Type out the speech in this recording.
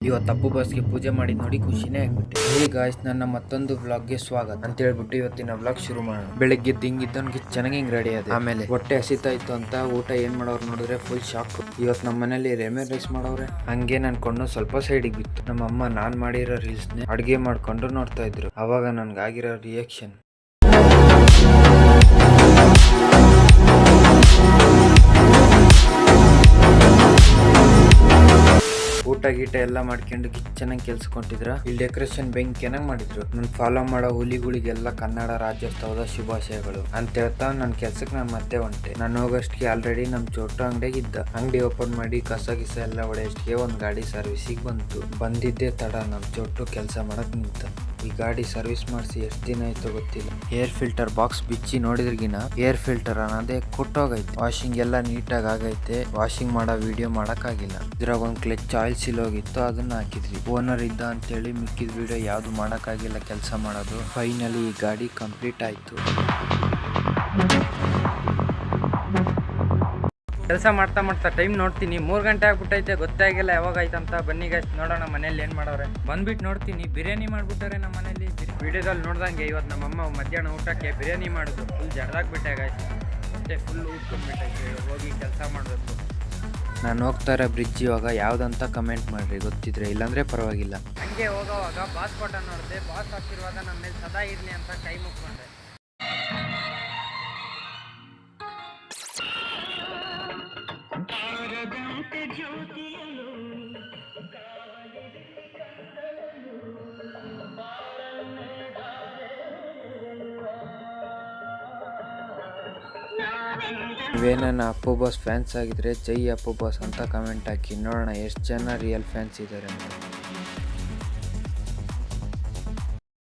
ಇವತ್ತು ಅಪ್ಪು ಬಸ್ಗೆ ಪೂಜೆ ಮಾಡಿ ನೋಡಿ ಖುಷಿನೇ ಆಗ್ಬಿಟ್ಟೆ. ಹೇ ಗಾಯ್ಸ್, ನನ್ನ ಮತ್ತೊಂದು ವ್ಲಾಗ್ಗೆ ಸ್ವಾಗತ ಅಂತ ಹೇಳ್ಬಿಟ್ಟು ಇವತ್ತಿನ ವ್ಲಾಗ್ ಶುರು ಮಾಡೋಣ. ಬೆಳಗ್ಗೆ ಹಿಂಗಿದ್ದವನ್ಗೆ ಚೆನ್ನಾಗಿ ಹಿಂಗ್ ರೆಡಿ ಆದ. ಆಮೇಲೆ ಹೊಟ್ಟೆ ಹಸಿತಾ ಇತ್ತು ಅಂತ ಊಟ ಏನ್ ಮಾಡೋರು ನೋಡಿದ್ರೆ ಫುಲ್ ಶಾಕ್. ಇವತ್ತು ನಮ್ಮ ಮನೇಲಿ ರೆಮೆ ರೈಸ್ ಮಾಡೋರೆ. ಹಂಗೆ ನನ್ಕೊಂಡು ಸ್ವಲ್ಪ ಸೈಡಿಗೆ ಬಿತ್ತು. ನಮ್ಮ ಅಮ್ಮ ನಾನ್ ಮಾಡಿರೋ ರೀಲ್ಸ್ ನೇ ಅಡ್ಗೆ ಮಾಡ್ಕೊಂಡು ನೋಡ್ತಾ ಇದ್ರು. ಅವಾಗ ನನ್ಗಾಗಿರೋ ರಿಯಾಕ್ಷನ್ ಊಟ ಗೀಟ ಎಲ್ಲ ಮಾಡ್ಕೊಂಡು ಚೆನ್ನಾಗಿ ಕೆಲ್ಸ್ಕೊಂತಿದ್ರ. ಇಲ್ಲಿ ಡೆಕೋರೇಷನ್ ಬೆಂಕಿಯನ್ನಾಗಿ ಮಾಡಿದ್ರು. ನನ್ ಫಾಲೋ ಮಾಡೋ ಹುಲಿಗಳಿಗೆಲ್ಲ ಕನ್ನಡ ರಾಜ್ಯೋತ್ಸವದ ಶುಭಾಶಯಗಳು ಅಂತ ಹೇಳ್ತಾ ನನ್ ಕೆಲ್ಸಕ್ಕೆ ನಾನು ಮತ್ತೆ ಹೊಂಟೆ. ನಾನು ಹೋಗೋಷ್ಟಿಗೆ ಆಲ್ರೆಡಿ ನಮ್ ಚೋಟು ಅಂಗಡಿಗೆ ಇದ್ದ. ಅಂಗಡಿ ಓಪನ್ ಮಾಡಿ ಕಸ ಗಿಸ ಎಲ್ಲ ಹೊಡೆಯೋಷ್ಟಿಗೆ ಒಂದ್ ಗಾಡಿ ಸರ್ವಿಸಿಗೆ ಬಂದಿದ್ದೆ ತಡ ನಮ್ ಚೋಟು ಕೆಲಸ ಮಾಡಕ್ ನಿಂತ. ಈ ಗಾಡಿ ಸರ್ವಿಸ್ ಮಾಡಿಸಿ ಎಷ್ಟು ದಿನ ಆಯ್ತು ಗೊತ್ತಿಲ್ಲ. ಏರ್ ಫಿಲ್ಟರ್ ಬಾಕ್ಸ್ ಬಿಚ್ಚಿ ನೋಡಿದ್ರಗಿನ ಏರ್ ಫಿಲ್ಟರ್ ಅನ್ನೋದೇ ಕೊಟ್ಟೋಗೈತೆ. ವಾಷಿಂಗ್ ಎಲ್ಲ ನೀಟಾಗಿ ಆಗೈತೆ. ವಾಷಿಂಗ್ ಮಾಡೋ ವಿಡಿಯೋ ಮಾಡಕ್ ಆಗಿಲ್ಲ. ಇದ್ರಾಗ ಒಂದ್ ಕ್ಲಚ್ ಆಯಿಲ್ ಸಿಲೋಗಿತ್ತು, ಅದನ್ನ ಹಾಕಿದ್ವಿ. ಓನರ್ ಇದ್ದ ಅಂತೇಳಿ ಮಿಕ್ಕಿದ ವಿಡಿಯೋ ಯಾವ್ದು ಮಾಡಕ್ ಆಗಿಲ್ಲ ಕೆಲಸ ಮಾಡೋದು. ಫೈನಲಿ ಈ ಗಾಡಿ ಕಂಪ್ಲೀಟ್ ಆಯ್ತು. ಕೆಲಸ ಮಾಡ್ತಾ ಮಾಡ್ತಾ ಟೈಮ್ ನೋಡ್ತೀನಿ 3 ಗಂಟೆ ಆಗ್ಬಿಟ್ಟೈತೆ. ಗೊತ್ತಾಗಿಲ್ಲ ಯಾವಾಗ ಆಯ್ತಂತ. ಬನ್ನಿ ಗೈಸ್ ನೋಡೋಣ ಮನೇಲಿ ಏನು ಮಾಡೋರೆ. ಬಂದ್ಬಿಟ್ಟು ನೋಡ್ತೀನಿ ಬಿರಿಯಾನಿ ಮಾಡ್ಬಿಟ್ಟಾರೆ ನಮ್ಮ ಮನೇಲಿ. ವಿಡಿಯೋದಲ್ಲಿ ನೋಡ್ದಂಗೆ ಇವತ್ತು ನಮ್ಮಮ್ಮ ಮಧ್ಯಾಹ್ನ ಊಟಕ್ಕೆ ಬಿರಿಯಾನಿ ಮಾಡೋದು. ಫುಲ್ ಜಡ್ದಾಗ್ಬಿಟ್ಟೆ ಗೈಸ್. ಅಷ್ಟೇ ಫುಲ್ ಊದ್ಕೊಂಡ್ಬಿಟ್ಟೈತೆ. ಹೋಗಿ ಕೆಲಸ ಮಾಡಬೇಕು. ನಾನು ಹೋಗ್ತಾ ಇರೋ ಬ್ರಿಡ್ಜ್ ಇವಾಗ ಯಾವ್ದಂತ ಕಮೆಂಟ್ ಮಾಡ್ರಿ ಗೊತ್ತಿದ್ರೆ, ಇಲ್ಲಾಂದ್ರೆ ಪರವಾಗಿಲ್ಲ. ಹಂಗೆ ಹೋಗೋವಾಗ ಬಾಸ್ ಫೋಟೋ ನೋಡಿದೆ. ಬಾಸ್ ಆಶೀರ್ವಾದ ನಮ್ಮ ಮೇಲೆ ಸದಾ ಇರಲಿ ಅಂತ ಕೈ ಮುಕ್ಕೊಂಡೆ. ನೀವೇನ ಅಪ್ಪು ಬಾಸ್ ಫ್ಯಾನ್ಸ್ ಆಗಿದ್ರೆ ಜೈ ಅಪ್ಪು ಬಾಸ್ ಅಂತ ಕಮೆಂಟ್ ಹಾಕಿ ನೋಡೋಣ ಎಷ್ಟು ಜನ ರಿಯಲ್ ಫ್ಯಾನ್ಸ್ ಇದ್ದಾರೆ.